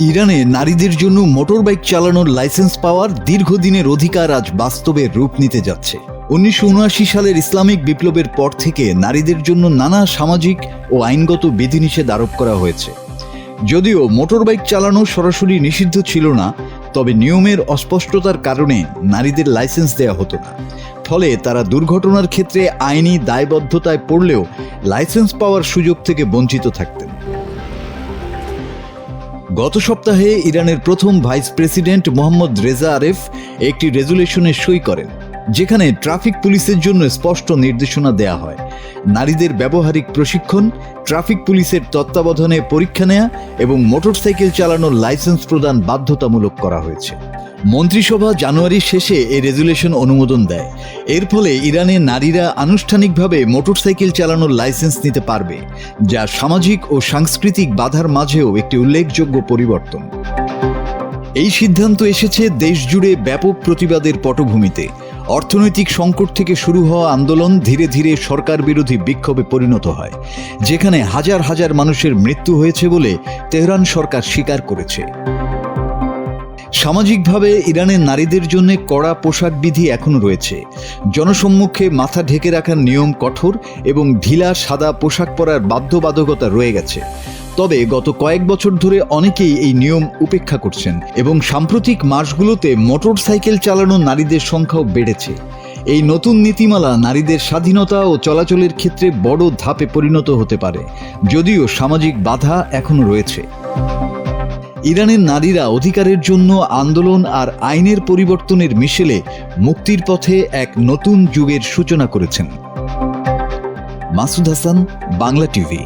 ইরানে নারীদের জন্য মোটরবাইক চালানোর লাইসেন্স পাওয়ার দীর্ঘদিনের অধিকার আজ বাস্তবে রূপ নিতে যাচ্ছে। 1979 সালের ইসলামিক বিপ্লবের পর থেকে নারীদের জন্য নানা সামাজিক ও আইনগত বিধিনিষেধ আরোপ করা হয়েছে। যদিও মোটরবাইক চালানো সরাসরি নিষিদ্ধ ছিল না, তবে নিয়মের অস্পষ্টতার কারণে নারীদের লাইসেন্স দেওয়া হতো না। ফলে তারা দুর্ঘটনার ক্ষেত্রে আইনি দায়বদ্ধতায় পড়লেও লাইসেন্স পাওয়ার সুযোগ থেকে বঞ্চিত থাকতেন। গত সপ্তাহে ইরানের প্রথম ভাইস প্রেসিডেন্ট মোহাম্মদ রেজা আরেফ একটি রেজুলেশনে সই করেন, যেখানে ট্রাফিক পুলিশের জন্য স্পষ্ট নির্দেশনা দেয়া হয়। নারীদের ব্যবহারিক প্রশিক্ষণ, ট্রাফিক পুলিশের তত্ত্বাবধানে পরীক্ষা নেওয়া এবং মোটরসাইকেল চালানোর লাইসেন্স প্রদান বাধ্যতামূলক করা হয়েছে। মন্ত্রিসভা জানুয়ারির শেষে এই রেজুলেশন অনুমোদন দেয়। এর ফলে ইরানে নারীরা আনুষ্ঠানিকভাবে মোটরসাইকেল চালানোর লাইসেন্স নিতে পারবে, যা সামাজিক ও সাংস্কৃতিক বাধার মাঝেও একটি উল্লেখযোগ্য পরিবর্তন। এই সিদ্ধান্ত এসেছে দেশজুড়ে ব্যাপক প্রতিবাদের পটভূমিতে। অর্থনৈতিক সংকট থেকে শুরু হওয়া আন্দোলন ধীরে ধীরে সরকার বিরোধী বিক্ষোভে পরিণত হয়, যেখানে হাজার হাজার মানুষের মৃত্যু হয়েছে বলে তেহরান সরকার স্বীকার করেছে। সামাজিকভাবে ইরানের নারীদের জন্য কড়া পোশাক বিধি এখনও রয়েছে। জনসম্মুখে মাথা ঢেকে রাখার নিয়ম কঠোর এবং ঢিলা সাদা পোশাক পরার বাধ্যবাধকতা রয়ে গেছে। তবে গত কয়েক বছর ধরে অনেকেই এই নিয়ম উপেক্ষা করছেন এবং সাম্প্রতিক মাসগুলোতে মোটরসাইকেল চালানো নারীদের সংখ্যাও বেড়েছে। এই নতুন নীতিমালা নারীদের স্বাধীনতা ও চলাচলের ক্ষেত্রে বড় ধাপে পরিণত হতে পারে, যদিও সামাজিক বাধা এখনও রয়েছে। ইরানের নারীরা অধিকারের জন্য আন্দোলন আর আইনের পরিবর্তনের মিশেলে মুক্তির পথে এক নতুন যুগের সূচনা করেছেন। মাসুদ হাসান, বাংলা টিভি।